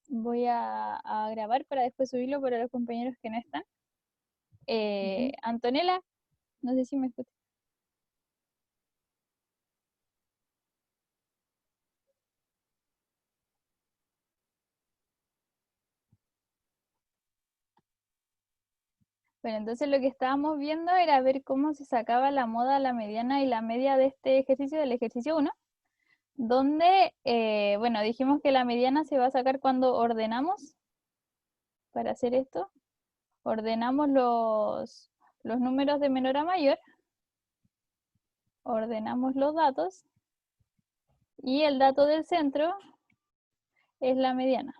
Voy a grabar para después subirlo para los compañeros que no están. Antonella, no sé si me escuchas. Bueno, entonces lo que estábamos viendo era ver cómo se sacaba la moda, la mediana y la media de este ejercicio, del ejercicio 1, donde, bueno, dijimos que la mediana se va a sacar cuando ordenamos, para hacer esto, ordenamos los números de menor a mayor, ordenamos los datos, y el dato del centro es la mediana.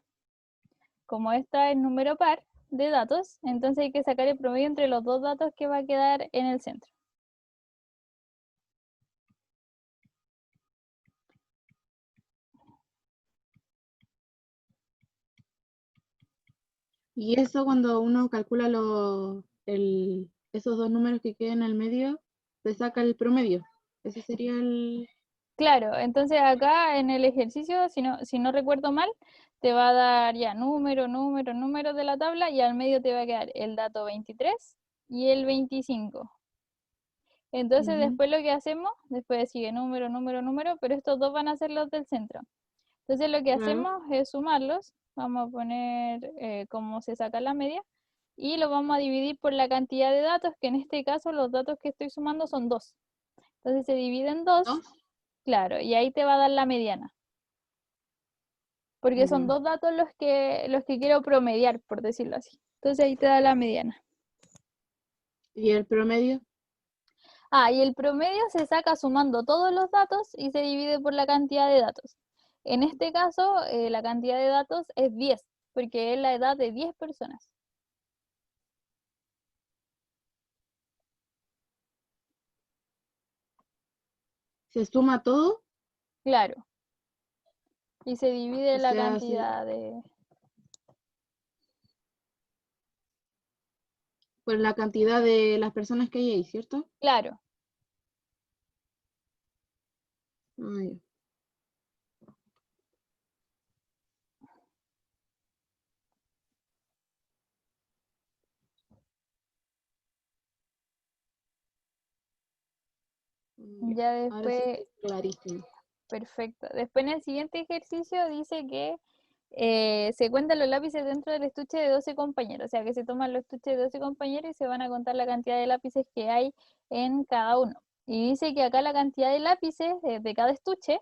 Como esta es número par de datos, entonces hay que sacar el promedio entre los dos datos que va a quedar en el centro. Y eso cuando uno calcula esos dos números que quedan al medio, se saca el promedio. Ese sería el... Claro, entonces acá en el ejercicio, si no recuerdo mal, te va a dar ya número, número, número de la tabla y al medio te va a quedar el dato 23 y el 25. Entonces después lo que hacemos, después sigue número, número, número, pero estos dos van a ser los del centro. Entonces lo que Claro. hacemos es sumarlos, vamos a poner cómo se saca la media, y lo vamos a dividir por la cantidad de datos, que en este caso los datos que estoy sumando son 2. Entonces se divide en 2, ¿Dos? claro, y ahí te va a dar la mediana. Porque son Ya. dos datos los que quiero promediar, por decirlo así. Entonces ahí te da la mediana. ¿Y el promedio? Ah, y el promedio se saca sumando todos los datos y se divide por la cantidad de datos. En este caso, la cantidad de datos es 10, porque es la edad de 10 personas. ¿Se suma todo? Claro. Y se divide O la sea, cantidad de... por la cantidad de las personas que hay ahí, ¿cierto? Claro. Ah, ya. Ya. Ya Ahora sí después, está clarísimo. perfecto. Después en el siguiente ejercicio dice que se cuentan los lápices dentro del estuche de 12 compañeros. O sea que se toman los estuches de 12 compañeros y se van a contar la cantidad de lápices que hay en cada uno. Y dice que acá la cantidad de lápices de cada estuche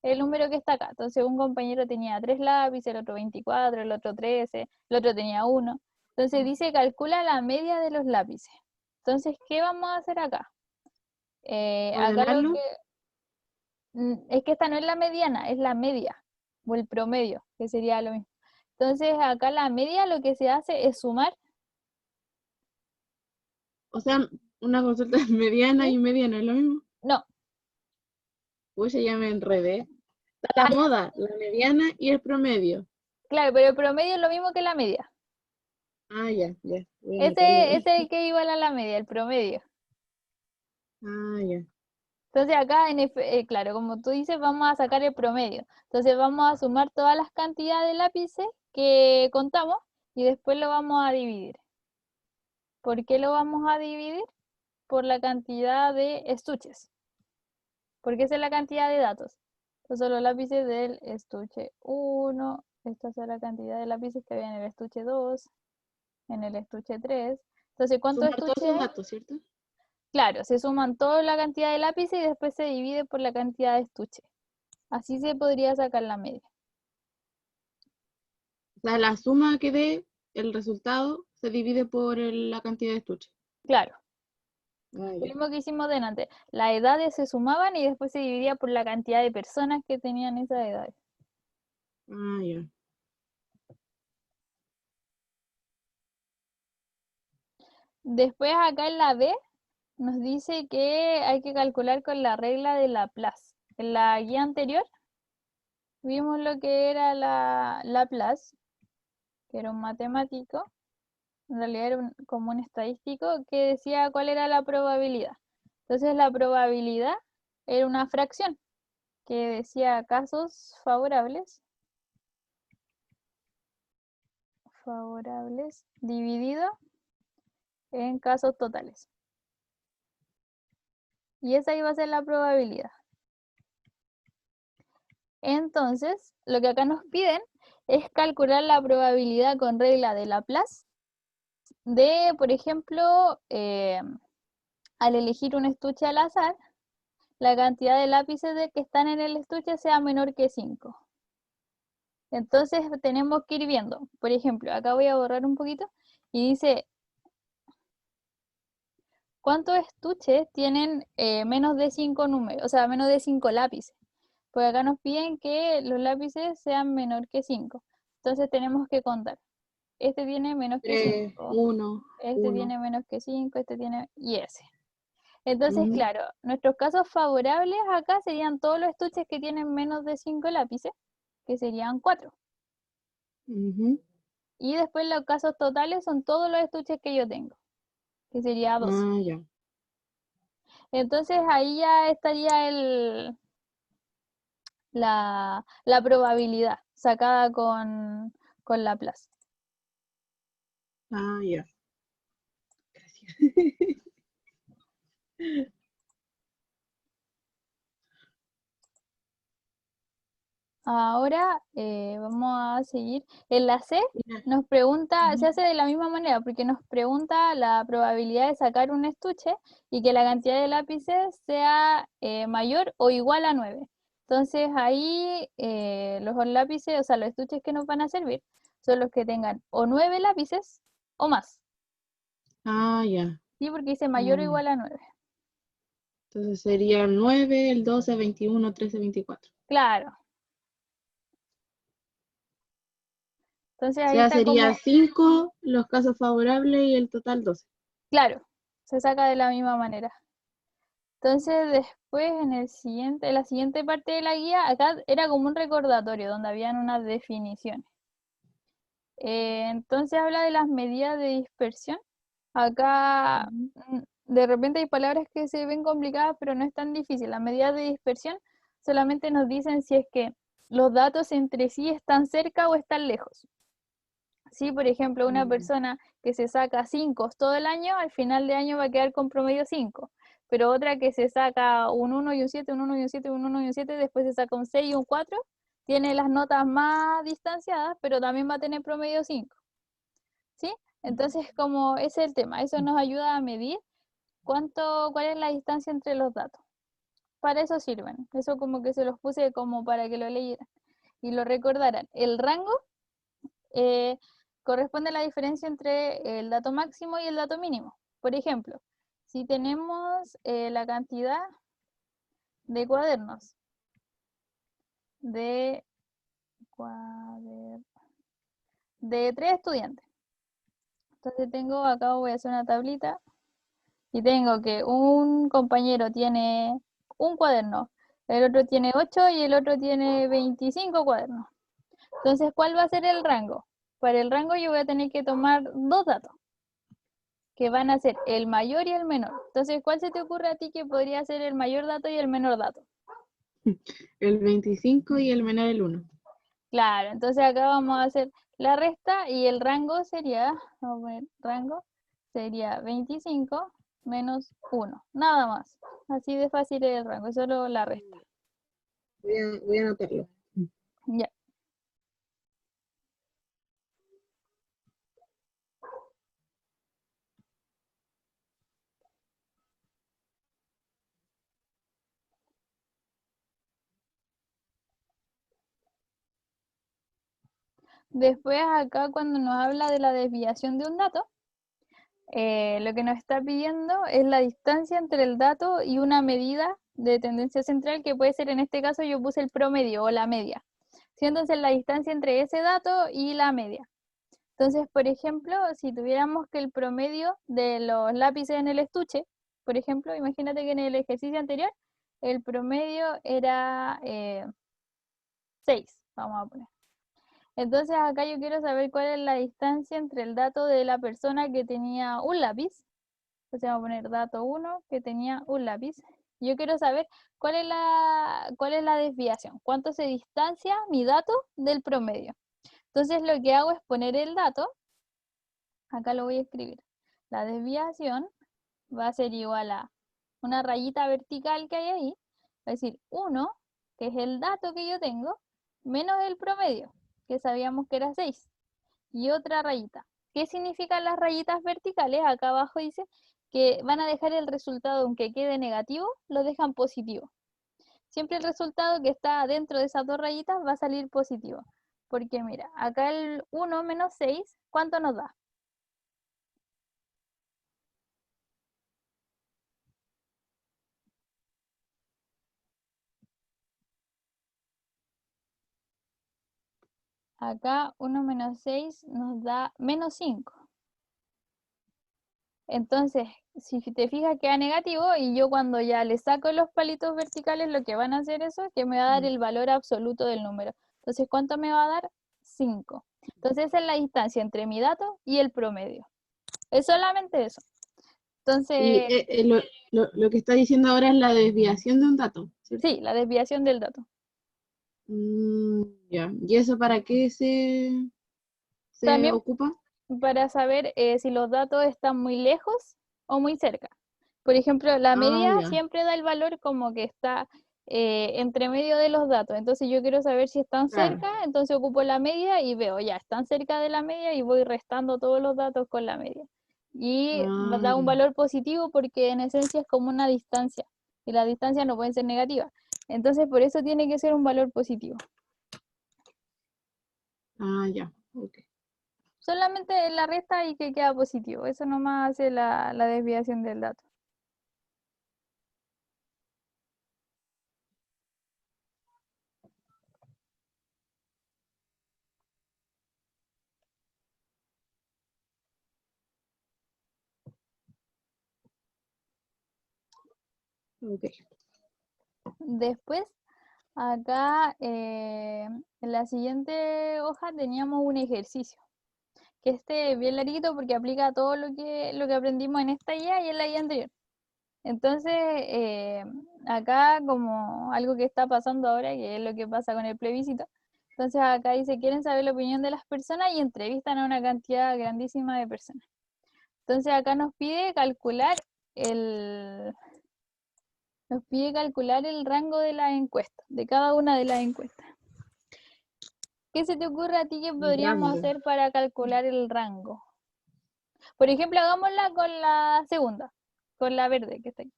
es el número que está acá. Entonces un compañero tenía 3 lápices, el otro 24, el otro 13, el otro tenía 1. Entonces dice calcula la media de los lápices. Entonces, ¿qué vamos a hacer acá? Acá lo ¿Ordenarlo? que... Es que esta no es la mediana, es la media o el promedio, que sería lo mismo. Entonces, acá la media lo que se hace es sumar, O sea, una consulta mediana ¿sí? y media no es lo mismo. No. Uy, ya me enredé. Está Ah, la moda, la mediana y el promedio. claro, pero el promedio es lo mismo que la media. Ah, ya, ya. Voy a anotarlo Ese ahí. es el que iguala a la media, el promedio. Ah, ya. Entonces, acá, claro, como tú dices, vamos a sacar el promedio. Entonces, vamos a sumar todas las cantidades de lápices que contamos y después lo vamos a dividir. ¿Por qué lo vamos a dividir? Por la cantidad de estuches. Porque esa es la cantidad de datos. Estos son los lápices del estuche 1. Esta es la cantidad de lápices que había en el estuche 2, en el estuche 3. Entonces, ¿cuántos Sumar todos estuches esos hay? datos, ¿cierto? Claro, se suman toda la cantidad de lápices y después se divide por la cantidad de estuches. Así se podría sacar la media. O sea, la suma que dé el resultado se divide por la cantidad de estuches. Claro, Ah, lo ya. mismo que hicimos delante. Las edades se sumaban y después se dividía por la cantidad de personas que tenían esas edades. Ah, ya. Después acá en la B nos dice que hay que calcular con la regla de Laplace. En la guía anterior vimos lo que era la Laplace, que era un matemático, en realidad era como un estadístico que decía cuál era la probabilidad. Entonces la probabilidad era una fracción que decía casos favorables favorables dividido en casos totales. Y esa iba a ser la probabilidad. Entonces, lo que acá nos piden es calcular la probabilidad con regla de Laplace de, por ejemplo, al elegir un estuche al azar, la cantidad de lápices que están en el estuche sea menor que 5. Entonces tenemos que ir viendo. Por ejemplo, acá voy a borrar un poquito y dice, ¿cuántos estuches tienen menos de 5 números? O sea, menos de 5 lápices. Porque acá nos piden que los lápices sean menor que 5. Entonces tenemos que contar. Este tiene menos que 3, 5. 1, Este 1. tiene menos que 5. Este tiene... y ese. Entonces, claro, nuestros casos favorables acá serían todos los estuches que tienen menos de 5 lápices, que serían 4. Y después los casos totales son todos los estuches que yo tengo, que sería 12. Ah, ya. Entonces ahí ya estaría la probabilidad sacada con Laplace. Ah, ya. Gracias. Ahora vamos a seguir. En la C Mira. nos pregunta, se hace de la misma manera, porque nos pregunta la probabilidad de sacar un estuche y que la cantidad de lápices sea mayor o igual a 9. Entonces ahí los lápices, o sea, los estuches que nos van a servir son los que tengan o 9 lápices o más. Ah, ya. ¿Sí? Porque dice mayor o igual a 9. Entonces sería el 9, el 12, 21, 13, 24. Claro. Entonces O ahí sea, está sería como, 5 los casos favorables y el total 12. claro, se saca de la misma manera. Entonces después en la siguiente parte de la guía, acá era como un recordatorio donde habían unas definiciones. Entonces habla de las medidas de dispersión. Acá de repente hay palabras que se ven complicadas, pero no es tan difícil. Las medidas de dispersión solamente nos dicen si es que los datos entre sí están cerca o están lejos. Sí, por ejemplo, una persona que se saca 5 todo el año, al final de año va a quedar con promedio 5. Pero otra que se saca un 1 y un 7, un 1 y un 7, un 1 y un 7, después se saca un 6 y un 4, tiene las notas más distanciadas, pero también va a tener promedio 5. ¿Sí? Entonces, como ese es el tema, eso nos ayuda a medir cuál es la distancia entre los datos. Para eso sirven. Eso como que se los puse como para que lo leyeran y lo recordaran. El rango corresponde a la diferencia entre el dato máximo y el dato mínimo. Por ejemplo, si tenemos la cantidad de cuadernos de 3 estudiantes. Entonces tengo, acá voy a hacer una tablita y tengo que un compañero tiene un cuaderno, el otro tiene 8 y el otro tiene 25 cuadernos. Entonces, ¿cuál va a ser el rango? Para el rango yo voy a tener que tomar dos datos, que van a ser el mayor y el menor. Entonces, ¿cuál se te ocurre a ti que podría ser el mayor dato y el menor dato? El 25 y el menor el 1. Claro, entonces acá vamos a hacer la resta y el rango sería, vamos a poner rango, sería 25 menos 1, nada más. Así de fácil es el rango, solo la resta. Voy a anotarlo. Ya. Después acá cuando nos habla de la desviación de un dato, lo que nos está pidiendo es la distancia entre el dato y una medida de tendencia central, que puede ser, en este caso yo puse el promedio o la media. ¿Sí? Entonces la distancia entre ese dato y la media. Entonces, por ejemplo, si tuviéramos que el promedio de los lápices en el estuche, por ejemplo, imagínate que en el ejercicio anterior el promedio era 6, vamos a poner. Entonces acá yo quiero saber cuál es la distancia entre el dato de la persona que tenía un lápiz. Entonces vamos a poner dato 1 que tenía un lápiz. Yo quiero saber cuál es la desviación, cuánto se distancia mi dato del promedio. Entonces lo que hago es poner el dato, acá lo voy a escribir. La desviación va a ser igual a una rayita vertical que hay ahí, va a decir 1, que es el dato que yo tengo, menos el promedio, que sabíamos que era 6, y otra rayita. ¿Qué significan las rayitas verticales? Acá abajo dice que van a dejar el resultado, aunque quede negativo, lo dejan positivo. Siempre el resultado que está dentro de esas dos rayitas va a salir positivo. Porque mira, acá el 1 menos 6, ¿cuánto nos da? Acá 1 menos 6 nos da menos 5. Entonces, si te fijas queda negativo y yo cuando ya le saco los palitos verticales lo que van a hacer eso es que me va a dar el valor absoluto del número. Entonces, ¿cuánto me va a dar? 5. Entonces, esa es la distancia entre mi dato y el promedio. Es solamente eso. Y Entonces, lo que está diciendo ahora es la desviación de un dato, ¿cierto? sí, la desviación del dato. Ya. ¿Y eso para qué se También ocupa? para saber si los datos están muy lejos o muy cerca. Por ejemplo, la Ah, media ya. siempre da el valor como que está entre medio de los datos. Entonces yo quiero saber si están Claro. cerca, entonces ocupo la media y veo, ya, están cerca de la media y voy restando todos los datos con la media. Y Ah, da un ya. valor positivo porque en esencia es como una distancia y las distancias no pueden ser negativas. Entonces por eso tiene que ser un valor positivo. Ah, ya. Ok. Solamente la resta y que queda positivo. Eso nomás hace la desviación del dato. Ok. Después, acá en la siguiente hoja teníamos un ejercicio, que este es bien larguito porque aplica todo lo que aprendimos en esta guía y en la guía anterior. Entonces, acá como algo que está pasando ahora, que es lo que pasa con el plebiscito, entonces acá dice, quieren saber la opinión de las personas y entrevistan a una cantidad grandísima de personas. Entonces acá nos pide calcular el rango de la encuesta, de cada una de las encuestas. ¿Qué se te ocurre a ti que El podríamos rango. hacer para calcular el rango? Por ejemplo, hagámosla con la segunda, con la verde que está aquí.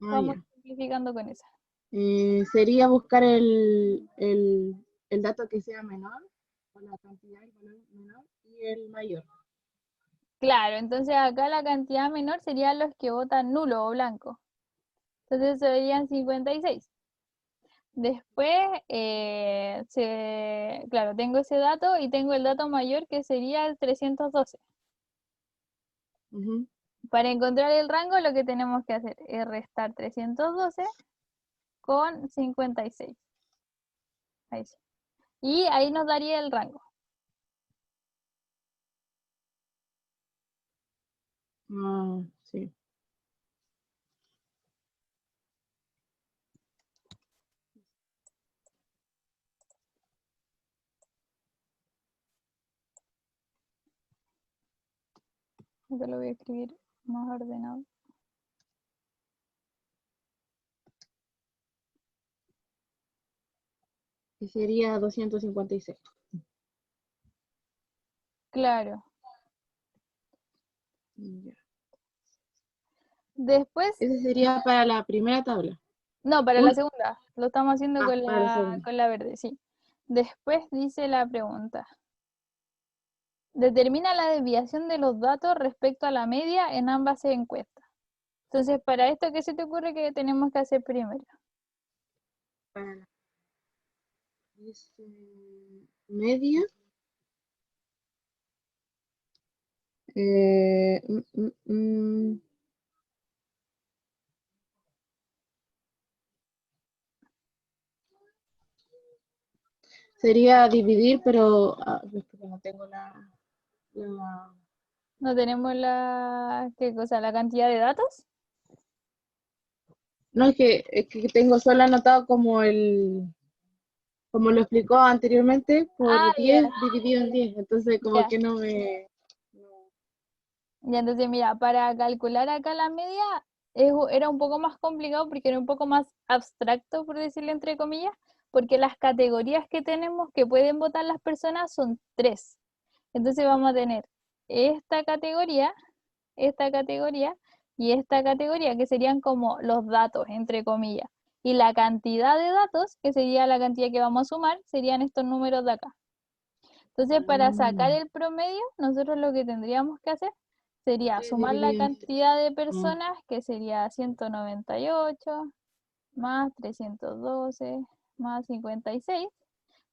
Ah, Vamos ya. simplificando con esa. Sería buscar el dato que sea menor, o la cantidad, el valor menor y el mayor. Claro, entonces acá la cantidad menor serían los que votan nulo o blanco. Entonces serían 56. Después, claro, tengo ese dato y tengo el dato mayor que sería el 312. Ujú. Para encontrar el rango lo que tenemos que hacer es restar 312 con 56. Ahí sí. Y ahí nos daría el rango. Ah, sí. Acá lo voy a escribir más ordenado. Y sería 256. Claro. Ya. Después, Ese sería para la primera tabla. no, para la segunda. Lo estamos haciendo con Para la la, segunda. con la verde, sí. Después dice la pregunta. Determina la desviación de los datos respecto a la media en ambas encuestas. Entonces, para esto, ¿qué se te ocurre que tenemos que hacer primero? Para la media. eh, mm, mm, mm, Sería dividir, pero es que no tengo la- No tenemos ¿qué cosa? La cantidad de datos. No, es que tengo solo anotado como como lo explicó anteriormente, Ah, por ya, 10 dividido en 10, entonces como ya. que no me... Y entonces, mira, para calcular acá la media era un poco más complicado porque era un poco más abstracto, por decirlo entre comillas, porque las categorías que tenemos que pueden votar las personas son tres. Entonces vamos a tener esta categoría, esta categoría y esta categoría, que serían como los datos, entre comillas. Y la cantidad de datos, que sería la cantidad que vamos a sumar, serían estos números de acá. Entonces, para sacar Mm, el promedio, nosotros lo que tendríamos que hacer sería 10 sumar la dividido en 3. cantidad de personas, que sería 198 más 312 más 56,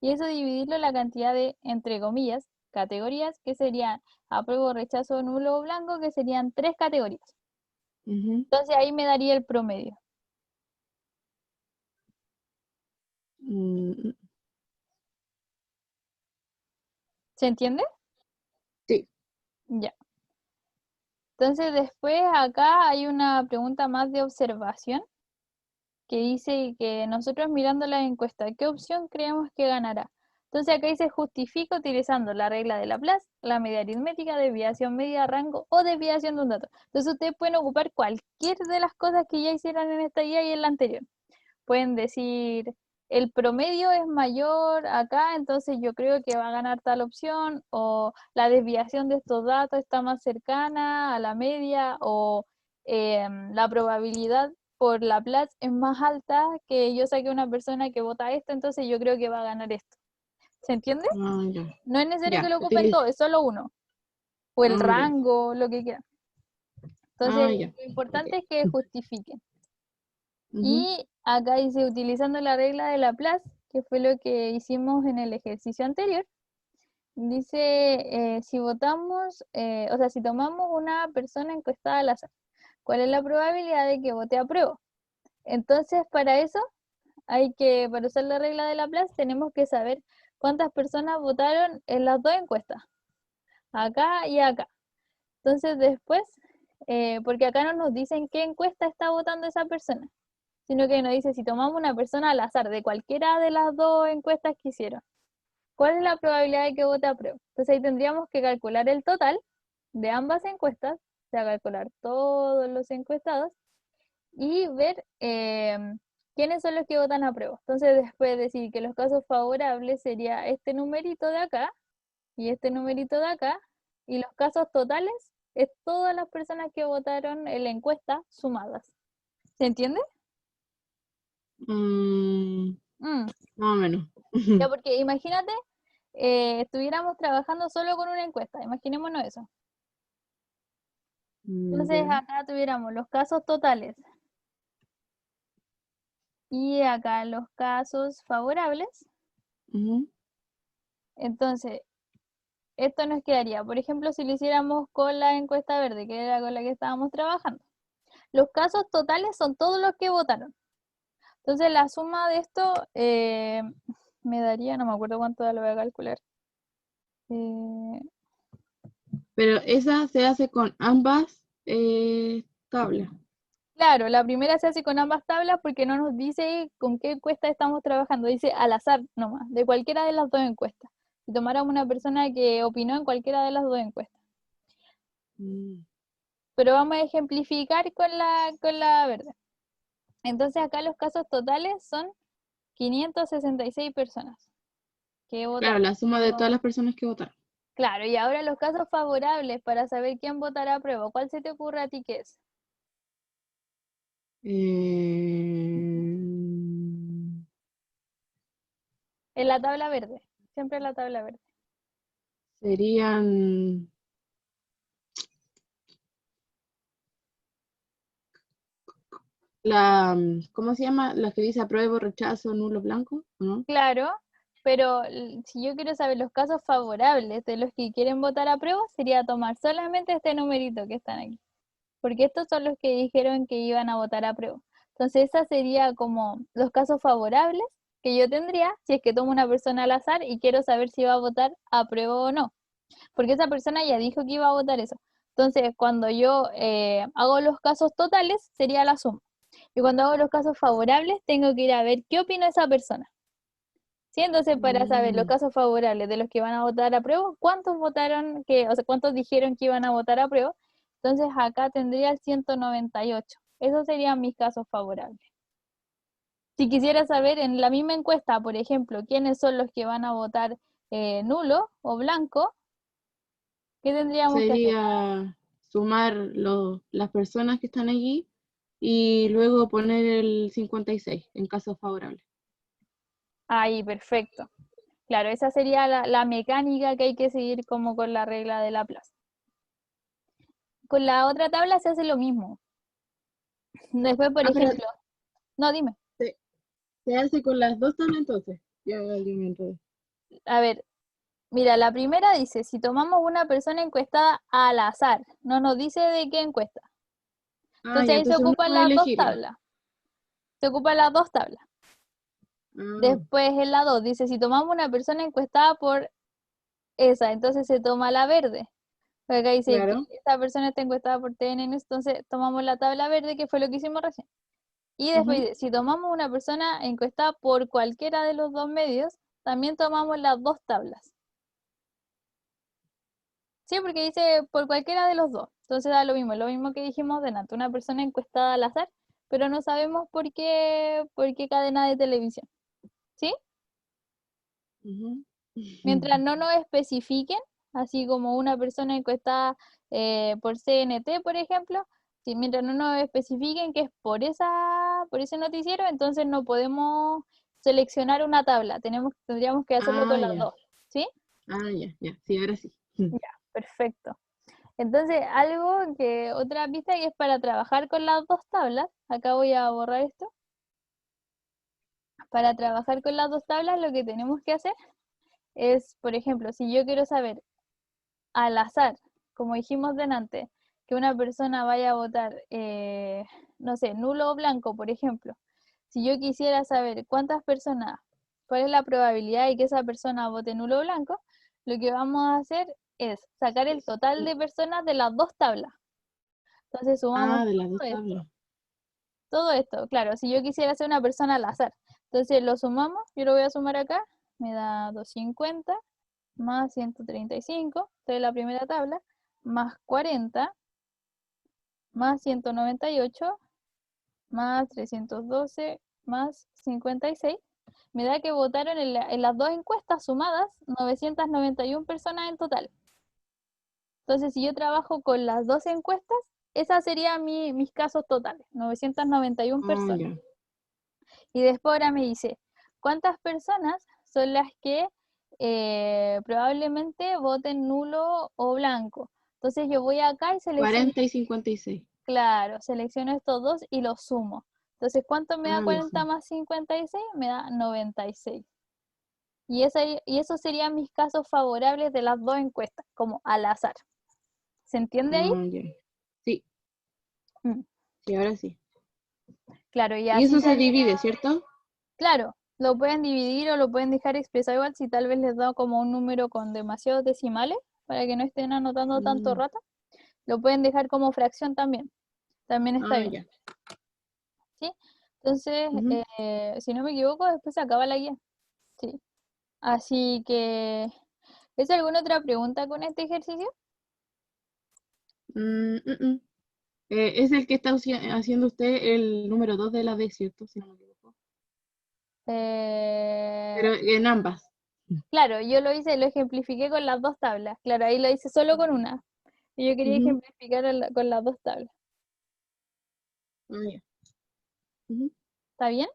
y eso dividirlo en la cantidad de, entre comillas, categorías, que serían apruebo, rechazo, nulo o blanco, que serían tres categorías. Entonces ahí me daría el promedio. ¿Se entiende? Sí. Ya. Entonces después acá hay una pregunta más de observación que dice que nosotros mirando la encuesta, ¿qué opción creemos que ganará? Entonces acá dice justifica utilizando la regla de Laplace, la media aritmética, desviación media, rango o desviación de un dato. Entonces ustedes pueden ocupar cualquier de las cosas que ya hicieron en esta guía y en la anterior. Pueden decir, el promedio es mayor acá, entonces yo creo que va a ganar tal opción, o la desviación de estos datos está más cercana a la media, o la probabilidad por Laplace es más alta que yo saque una persona que vota esto, entonces yo creo que va a ganar esto. ¿Se entiende? Ah, ya. No es necesario que Ya. lo ocupen todo, es solo uno. O el Ah, ya. rango, lo que quieran. Ah, Entonces, ya. lo Ok. importante es que justifiquen. Ujú. Y acá dice, utilizando la regla de Laplace, que fue lo que hicimos en el ejercicio anterior, dice, si votamos, o sea, si tomamos una persona encuestada al azar, ¿cuál es la probabilidad de que vote apruebo? Entonces, para eso, para usar la regla de Laplace, tenemos que saber cuántas personas votaron en las dos encuestas, acá y acá. Entonces, después, porque acá no nos dicen qué encuesta está votando esa persona, sino que nos dice si tomamos una persona al azar de cualquiera de las dos encuestas que hicieron, ¿cuál es la probabilidad de que vote apruebo? Entonces ahí tendríamos que calcular el total de ambas encuestas, o sea, calcular todos los encuestados y ver quiénes son los que votan apruebo. Entonces después decir que los casos favorables sería este numerito de acá y este numerito de acá, y los casos totales es todas las personas que votaron en la encuesta sumadas. ¿Se entiende? Mm, Mm. más o menos. Ya, porque imagínate, estuviéramos trabajando solo con una encuesta, imaginémonos eso. Entonces Ya. acá tuviéramos los casos totales y acá los casos favorables. Ujú. Entonces, esto nos quedaría, por ejemplo, si lo hiciéramos con la encuesta verde, que era con la que estábamos trabajando. Los casos totales son todos los que votaron. Entonces, la suma de esto me daría, no me acuerdo cuánto lo voy a calcular. Eh, Pero esa se hace con ambas tablas. Claro, la primera se hace con ambas tablas porque no nos dice con qué encuesta estamos trabajando, dice al azar nomás, de cualquiera de las dos encuestas. Si tomáramos una persona que opinó en cualquiera de las dos encuestas. Mm, Pero vamos a ejemplificar con la verde. Entonces acá los casos totales son 566 personas que Claro, votaron. la suma de todas las personas que votaron. Claro, y ahora los casos favorables para saber quién votará a prueba. ¿Cuál se te ocurre a ti que es? Eh, En la tabla verde, siempre en la tabla verde. serían ¿cómo se llama? Las que dice apruebo, rechazo, nulo, blanco, ¿o no? Claro, pero si yo quiero saber los casos favorables de los que quieren votar a prueba, sería tomar solamente este numerito que están aquí, porque estos son los que dijeron que iban a votar a prueba. Entonces, esa sería como los casos favorables que yo tendría si es que tomo una persona al azar y quiero saber si va a votar a prueba o no, porque esa persona ya dijo que iba a votar eso. Entonces, cuando yo hago los casos totales, sería la suma. Y cuando hago los casos favorables, tengo que ir a ver qué opina esa persona. Sí, entonces para saber los Mm, casos favorables de los que van a votar a prueba, ¿cuántos votaron o sea, cuántos dijeron que iban a votar a prueba? Entonces acá tendría el 198. Esos serían mis casos favorables. Si quisiera saber en la misma encuesta, por ejemplo, quiénes son los que van a votar nulo o blanco, ¿qué tendríamos que hacer? sería sumar las personas que están allí y luego poner el 56 en caso favorable. Ahí, perfecto. Claro, esa sería la mecánica que hay que seguir como con la regla de la plaza. Con la otra tabla se hace lo mismo. Después, por Ah, pero ejemplo, no, dime. se, se hace con las dos tablas entonces. Ya, yo me enredé. A ver, mira, la primera dice, si tomamos una persona encuestada al azar, no nos dice de qué encuesta. Ah, Entonces ya, ahí se entonces uno ocupan puede las dos elegirla. tablas. Se ocupan las dos tablas. Ah, Después en la 2 dice, si tomamos una persona encuestada por esa, entonces se toma la verde. Porque acá dice que claro. esta persona está encuestada por TN, entonces tomamos la tabla verde, que fue lo que hicimos recién. Y después Ujú. dice, si tomamos una persona encuestada por cualquiera de los dos medios, también tomamos las dos tablas. Sí, porque dice por cualquiera de los dos. Entonces da lo mismo que dijimos delante, una persona encuestada al azar, pero no sabemos por qué cadena de televisión. ¿Sí? Ujú. Mientras no nos especifiquen, así como una persona encuestada por CNT, por ejemplo, si mientras no nos especifiquen que es por ese noticiero, entonces no podemos seleccionar una tabla, tendríamos que hacerlo Ah, con las ya. dos, ¿sí? Ah, ya, ya. Sí, ahora sí. Ya, perfecto. Entonces, otra pista que es para trabajar con las dos tablas, acá voy a borrar esto, para trabajar con las dos tablas lo que tenemos que hacer es, por ejemplo, si yo quiero saber al azar, como dijimos delante, que una persona vaya a votar, no sé, nulo o blanco, por ejemplo. Si yo quisiera saber cuál es la probabilidad de que esa persona vote nulo o blanco, lo que vamos a hacer es sacar el total de personas de las dos tablas. Entonces sumamos Ah, de las todo dos esto. tablas. Todo esto, claro, si yo quisiera ser una persona al azar. Entonces lo sumamos, yo lo voy a sumar acá, me da 250 más 135, esta es la primera tabla, más 40, más 198, más 312, más 56. Me da que votaron en las dos encuestas sumadas 991 personas en total. Entonces, si yo trabajo con las dos encuestas, esas serían mis casos totales, 991 Ah, personas. ya. Y después ahora me dice, ¿cuántas personas son las que probablemente voten nulo o blanco? Entonces yo voy acá y selecciono, 40 y 56. claro, selecciono estos dos y los sumo. Entonces, ¿cuánto me da Ah, los 40 son. más 56? Me da 96. Y esos serían mis casos favorables de las dos encuestas, como al azar. ¿Se entiende ahí? Ah, ya. Sí, Mm, sí, ahora sí. claro, y Y así eso se sería. divide, ¿cierto? Claro, lo pueden dividir o lo pueden dejar expresado igual si tal vez les da como un número con demasiados decimales para que no estén anotando tanto Mm, rato. Lo pueden dejar como fracción también. También está ah, bien, ya. ¿sí? Entonces, Ujú. si no me equivoco, después se acaba la guía. Sí. Así que, ¿es alguna otra pregunta con este ejercicio? Mm. Es el que está haciendo usted el número 2 de la D, ¿cierto? Si no me equivoco. Eh, Pero en ambas. claro, yo lo ejemplifiqué con las dos tablas. Claro, ahí lo hice solo con una. Y yo quería Ujú. ejemplificar con las dos tablas. Ah, ya. Ujú. ¿Está bien?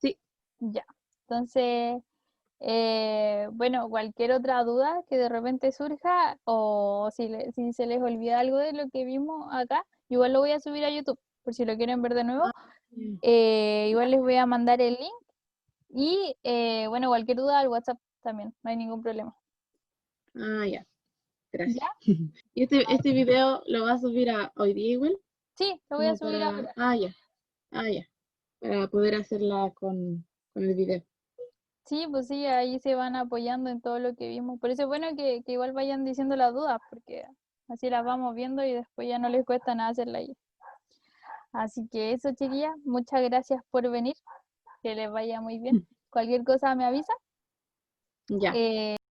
Sí. Ya. Entonces, bueno, cualquier otra duda que de repente surja o si se les olvida algo de lo que vimos acá, igual lo voy a subir a YouTube por si lo quieren ver de nuevo. Ah, ya. Igual les voy a mandar el link y bueno, cualquier duda al WhatsApp también, no hay ningún problema. Ah, ya. ¿Ya? Gracias. ¿Y este video lo va a subir a hoy día igual? Sí, lo voy a Como subir para. ahora. Ah, ya. Ah, ya. Para poder hacerla con el video. Sí, pues sí, ahí se van apoyando en todo lo que vimos. Por eso es bueno que igual vayan diciendo las dudas, porque así las vamos viendo y después ya no les cuesta nada hacerla ahí. Así que eso, chiquillas, muchas gracias por venir, que les vaya muy bien. cualquier cosa me avisa. Ya.